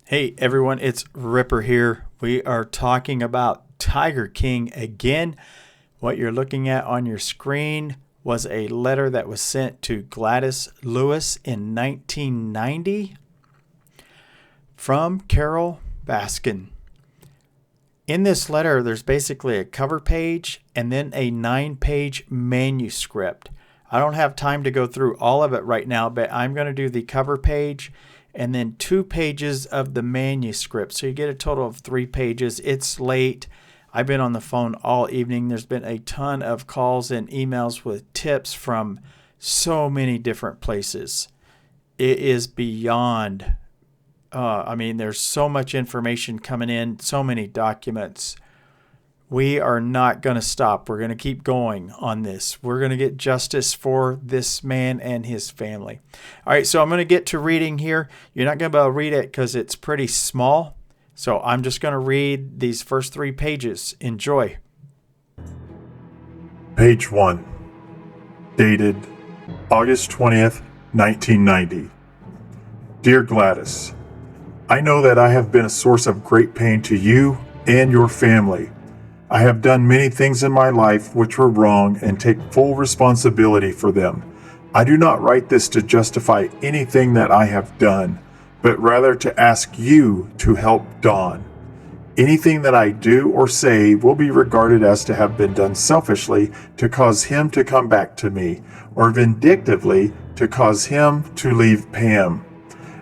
Hey everyone, it's Ripper here. We are talking about Tiger King again. What you're looking at on your screen was a letter that was sent to Gladys Lewis in 1990 from Carole Baskin. In this letter, there's basically a cover page and then a 9-page manuscript. I don't have time to go through all of it right now, but I'm going to do the cover page and then 2 pages of the manuscript. So you get a total of 3 pages. It's late. I've been on the phone all evening. There's been a ton of calls and emails with tips from so many different places. It is beyond, there's so much information coming in, so many documents. We are not going to stop. We're going to keep going on this. We're going to get justice for this man and his family. All right, so I'm going to get to reading here. You're not going to be able to read it because it's pretty small. So I'm just going to read these first 3 pages. Enjoy. Page 1. Dated August 20th, 1990. Dear Gladys, I know that I have been a source of great pain to you and your family. I have done many things in my life which were wrong and take full responsibility for them. I do not write this to justify anything that I have done, but rather to ask you to help Don. Anything that I do or say will be regarded as to have been done selfishly to cause him to come back to me, or vindictively to cause him to leave Pam.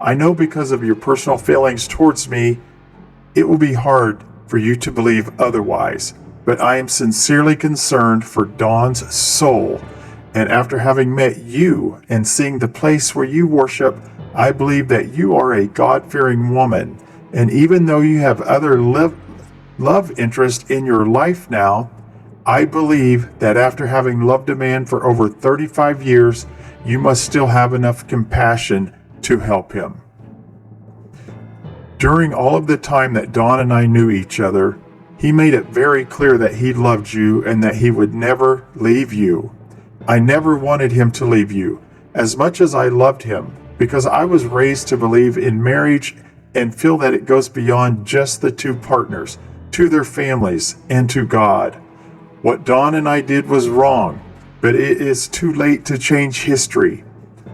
I know because of your personal feelings towards me, it will be hard for you to believe otherwise, but I am sincerely concerned for Don's soul, and after having met you and seeing the place where you worship, I believe that you are a God-fearing woman, and even though you have other love interest in your life now, I believe that after having loved a man for over 35 years, you must still have enough compassion to help him. During all of the time that Don and I knew each other, he made it very clear that he loved you and that he would never leave you. I never wanted him to leave you, as much as I loved him, because I was raised to believe in marriage and feel that it goes beyond just the 2 partners, to their families, and to God. What Don and I did was wrong, but it is too late to change history.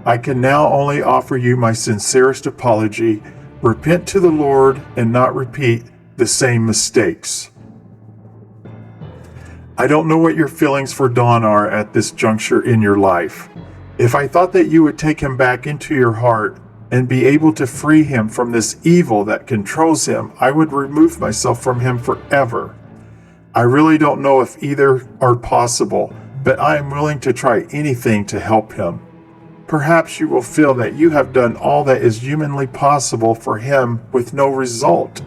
I can now only offer you my sincerest apology. Repent to the Lord and not repeat the same mistakes. I don't know what your feelings for Don are at this juncture in your life. If I thought that you would take him back into your heart and be able to free him from this evil that controls him, I would remove myself from him forever. I really don't know if either are possible, but I am willing to try anything to help him. Perhaps you will feel that you have done all that is humanly possible for him with no result,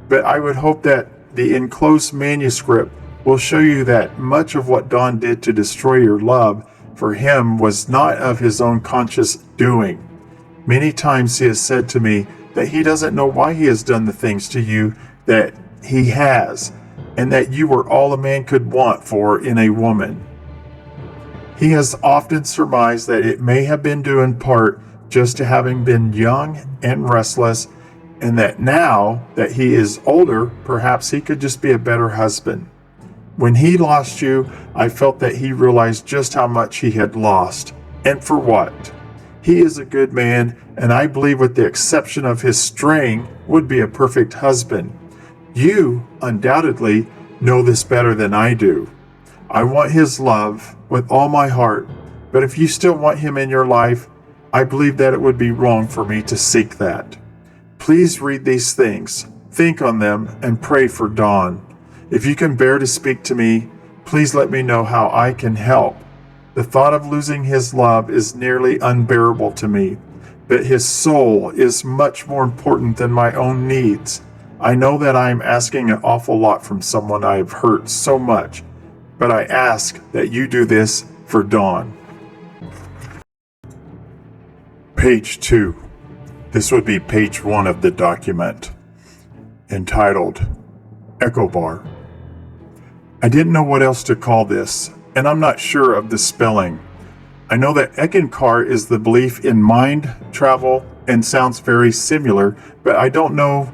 but I would hope that the enclosed manuscript will show you that much of what Don did to destroy your love for him was not of his own conscious doing. Many times he has said to me that he doesn't know why he has done the things to you that he has, and that you were all a man could want for in a woman. He has often surmised that it may have been due in part just to having been young and restless, and that now that he is older, perhaps he could just be a better husband. When he lost you, I felt that he realized just how much he had lost, and for what. He is a good man, and I believe with the exception of his straying, would be a perfect husband. You, undoubtedly, know this better than I do. I want his love with all my heart, but if you still want him in your life, I believe that it would be wrong for me to seek that. Please read these things, think on them, and pray for Don. If you can bear to speak to me, please let me know how I can help. The thought of losing his love is nearly unbearable to me, but his soul is much more important than my own needs. I know that I am asking an awful lot from someone I have hurt so much, but I ask that you do this for Don. Page 2. This would be page 1 of the document, entitled Echo Bar. I didn't know what else to call this, and I'm not sure of the spelling. I know that Ekankar is the belief in mind, travel, and sounds very similar, but I don't know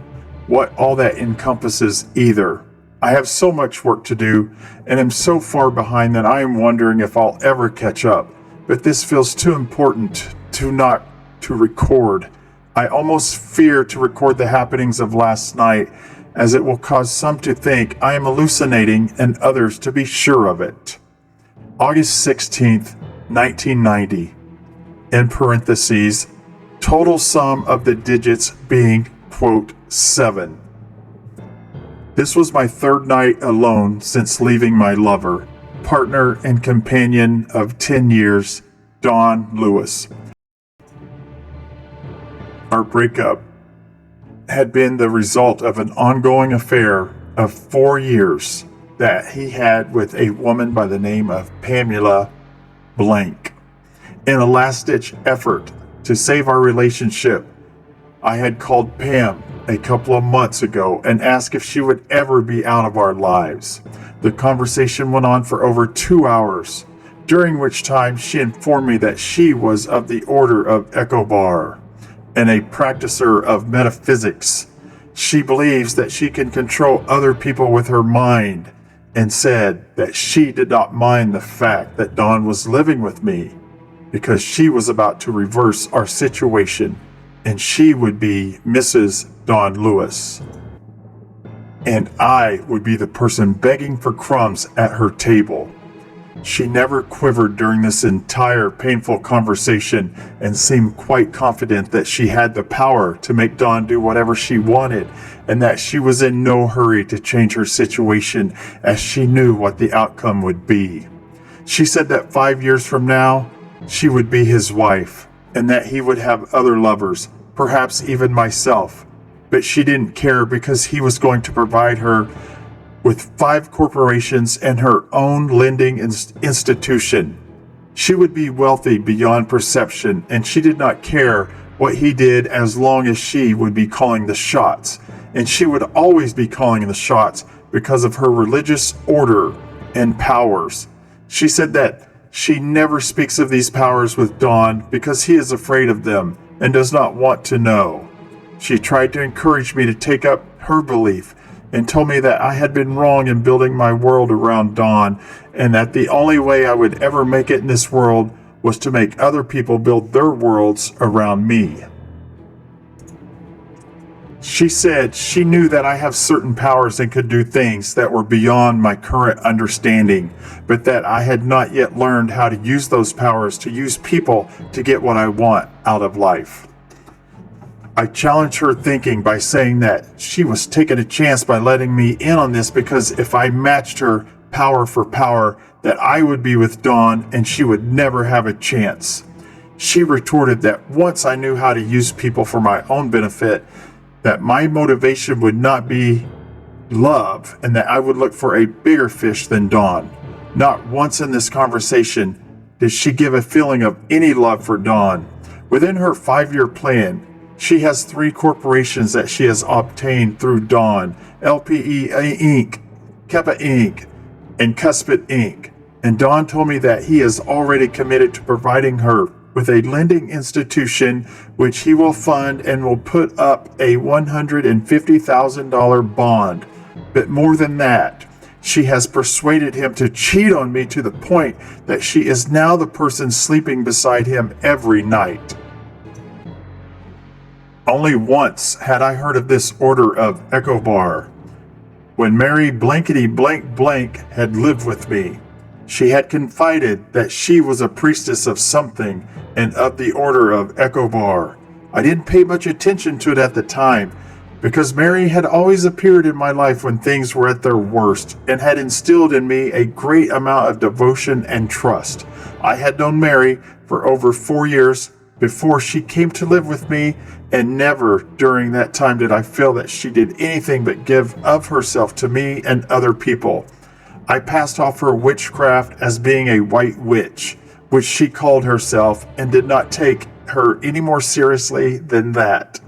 what all that encompasses either. I have so much work to do and am so far behind that I am wondering if I'll ever catch up. But this feels too important to not to record. I almost fear to record the happenings of last night, as it will cause some to think I am hallucinating and others to be sure of it. August 16th, 1990. In parentheses, total sum of the digits being, quote, 7. This was my third night alone since leaving my lover, partner and companion of 10 years, Dawn Lewis. Our breakup had been the result of an ongoing affair of 4 years that he had with a woman by the name of Pamela Blank. In a last-ditch effort to save our relationship, I had called Pam a couple of months ago and asked if she would ever be out of our lives. The conversation went on for over 2 hours, during which time she informed me that she was of the order of Echobar and a practicer of metaphysics. She believes that she can control other people with her mind, and said that she did not mind the fact that Dawn was living with me because she was about to reverse our situation and she would be Mrs. Dawn Lewis. And I would be the person begging for crumbs at her table. She never quivered during this entire painful conversation and seemed quite confident that she had the power to make Dawn do whatever she wanted and that she was in no hurry to change her situation as she knew what the outcome would be. She said that 5 years from now, she would be his wife and that he would have other lovers, perhaps even myself. But she didn't care because he was going to provide her with 5 corporations and her own lending institution. She would be wealthy beyond perception, and she did not care what he did as long as she would be calling the shots. And she would always be calling the shots because of her religious order and powers. She said that she never speaks of these powers with Dawn because he is afraid of them and does not want to know. She tried to encourage me to take up her belief and told me that I had been wrong in building my world around Dawn and that the only way I would ever make it in this world was to make other people build their worlds around me. She said she knew that I have certain powers and could do things that were beyond my current understanding, but that I had not yet learned how to use those powers to use people to get what I want out of life. I challenged her thinking by saying that she was taking a chance by letting me in on this because if I matched her power for power, that I would be with Dawn and she would never have a chance. She retorted that once I knew how to use people for my own benefit, that my motivation would not be love and that I would look for a bigger fish than Dawn. Not once in this conversation did she give a feeling of any love for Dawn. Within her 5-year plan, she has 3 corporations that she has obtained through Dawn: LPE Inc., Kappa Inc., and Cuspid Inc. And Dawn told me that he is already committed to providing her with a lending institution which he will fund and will put up a $150,000 bond. But more than that, she has persuaded him to cheat on me to the point that she is now the person sleeping beside him every night. Only once had I heard of this order of Echobar. When Mary Blankety Blank Blank had lived with me, she had confided that she was a priestess of something and of the order of Echobar. I didn't pay much attention to it at the time because Mary had always appeared in my life when things were at their worst and had instilled in me a great amount of devotion and trust. I had known Mary for over 4 years before she came to live with me, and never during that time did I feel that she did anything but give of herself to me and other people. I passed off her witchcraft as being a white witch, which she called herself, and did not take her any more seriously than that.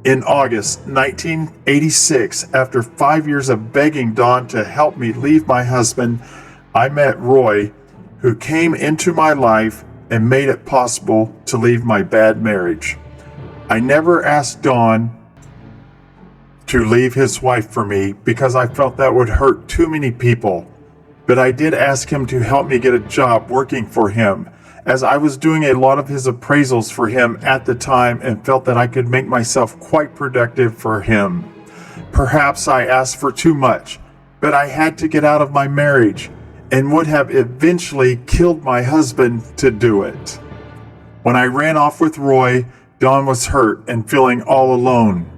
In August 1986, after 5 years of begging Dawn to help me leave my husband, I met Roy, who came into my life and made it possible to leave my bad marriage. I never asked Don to leave his wife for me because I felt that would hurt too many people. But I did ask him to help me get a job working for him, as I was doing a lot of his appraisals for him at the time and felt that I could make myself quite productive for him. Perhaps I asked for too much, but I had to get out of my marriage and would have eventually killed my husband to do it. When I ran off with Roy, Don was hurt and feeling all alone.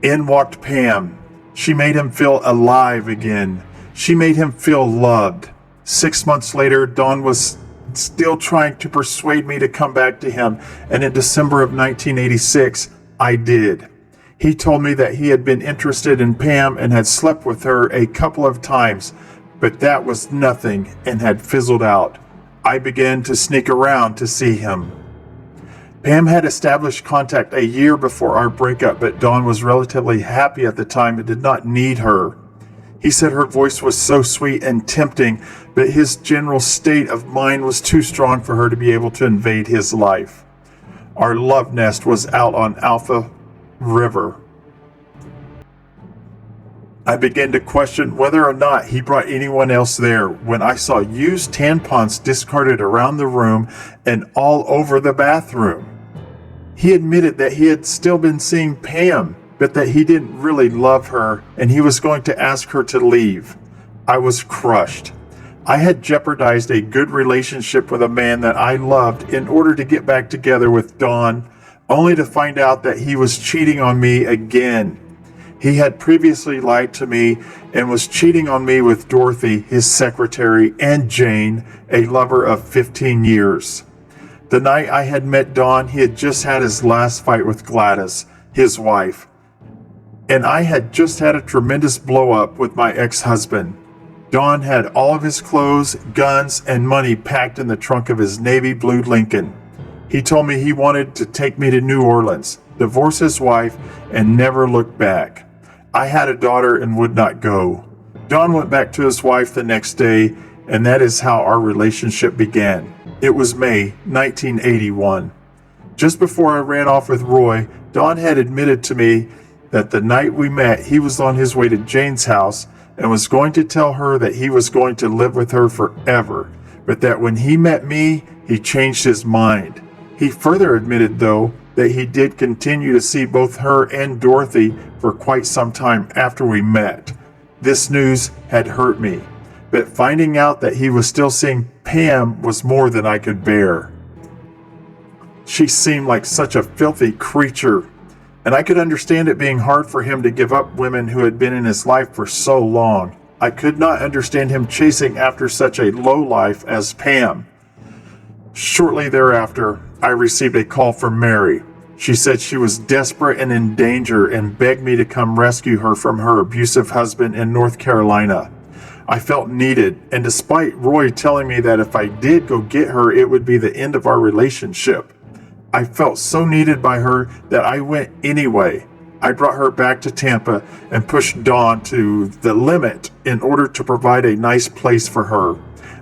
In walked Pam. She made him feel alive again. She made him feel loved. 6 months later, Don was still trying to persuade me to come back to him, and in December of 1986, I did. He told me that he had been interested in Pam and had slept with her a couple of times, but that was nothing and had fizzled out. I began to sneak around to see him. Pam had established contact a year before our breakup, but Don was relatively happy at the time and did not need her. He said her voice was so sweet and tempting, but his general state of mind was too strong for her to be able to invade his life. Our love nest was out on Alpha River. I began to question whether or not he brought anyone else there when I saw used tampons discarded around the room and all over the bathroom. He admitted that he had still been seeing Pam, but that he didn't really love her and he was going to ask her to leave. I was crushed. I had jeopardized a good relationship with a man that I loved in order to get back together with Don, only to find out that he was cheating on me again. He had previously lied to me and was cheating on me with Dorothy, his secretary, and Jane, a lover of 15 years. The night I had met Don, he had just had his last fight with Gladys, his wife, and I had just had a tremendous blow-up with my ex-husband. Don had all of his clothes, guns, and money packed in the trunk of his navy blue Lincoln. He told me he wanted to take me to New Orleans, divorce his wife, and never look back. I had a daughter and would not go. Don went back to his wife the next day, and that is how our relationship began. It was May 1981. Just before I ran off with Roy, Don had admitted to me that the night we met, he was on his way to Jane's house and was going to tell her that he was going to live with her forever, but that when he met me, he changed his mind. He further admitted, though, that he did continue to see both her and Dorothy for quite some time after we met. This news had hurt me, but finding out that he was still seeing Pam was more than I could bear. She seemed like such a filthy creature, and I could understand it being hard for him to give up women who had been in his life for so long. I could not understand him chasing after such a lowlife as Pam. Shortly thereafter, I received a call from Mary. She said she was desperate and in danger and begged me to come rescue her from her abusive husband in North Carolina. I felt needed, and despite Roy telling me that if I did go get her, it would be the end of our relationship, I felt so needed by her that I went anyway. I brought her back to Tampa and pushed Dawn to the limit in order to provide a nice place for her.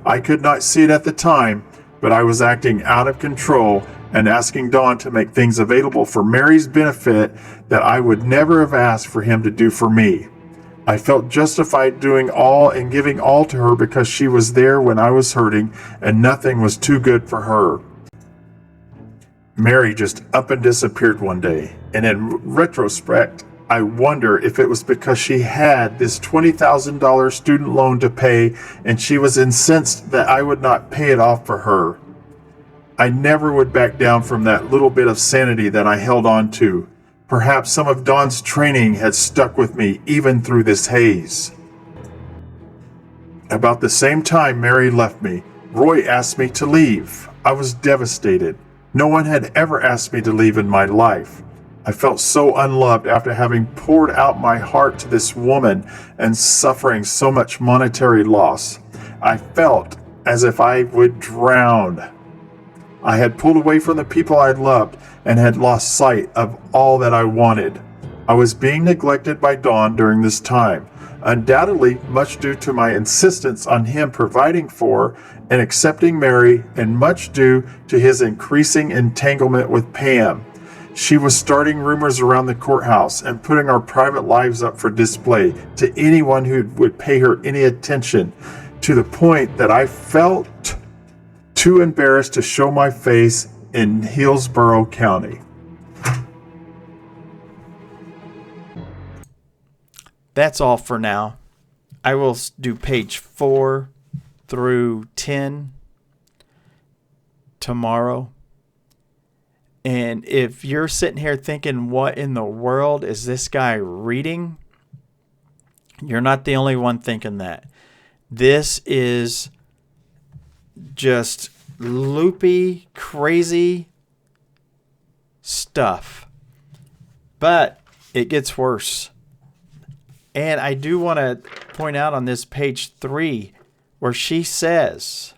I could not see it at the time, but I was acting out of control and asking Dawn to make things available for Mary's benefit that I would never have asked for him to do for me. I felt justified doing all and giving all to her because she was there when I was hurting and nothing was too good for her. Mary just up and disappeared one day, and in retrospect, I wonder if it was because she had this $20,000 student loan to pay and she was incensed that I would not pay it off for her. I never would back down from that little bit of sanity that I held on to. Perhaps some of Dawn's training had stuck with me even through this haze. About the same time Mary left me, Roy asked me to leave. I was devastated. No one had ever asked me to leave in my life. I felt so unloved after having poured out my heart to this woman and suffering so much monetary loss. I felt as if I would drown. I had pulled away from the people I loved and had lost sight of all that I wanted. I was being neglected by Don during this time, undoubtedly much due to my insistence on him providing for and accepting Mary, and much due to his increasing entanglement with Pam. She was starting rumors around the courthouse and putting our private lives up for display to anyone who would pay her any attention, to the point that I felt too embarrassed to show my face in Hillsborough County. That's all for now. I will do page 4 through 10 tomorrow. And if you're sitting here thinking, what in the world is this guy reading? You're not the only one thinking that. This is just loopy, crazy stuff. But it gets worse. And I do want to point out on this page 3 where she says,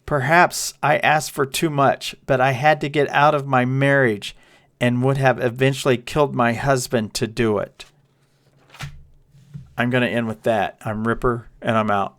perhaps I asked for too much, but I had to get out of my marriage and would have eventually killed my husband to do it. I'm going to end with that. I'm Ripper, and I'm out.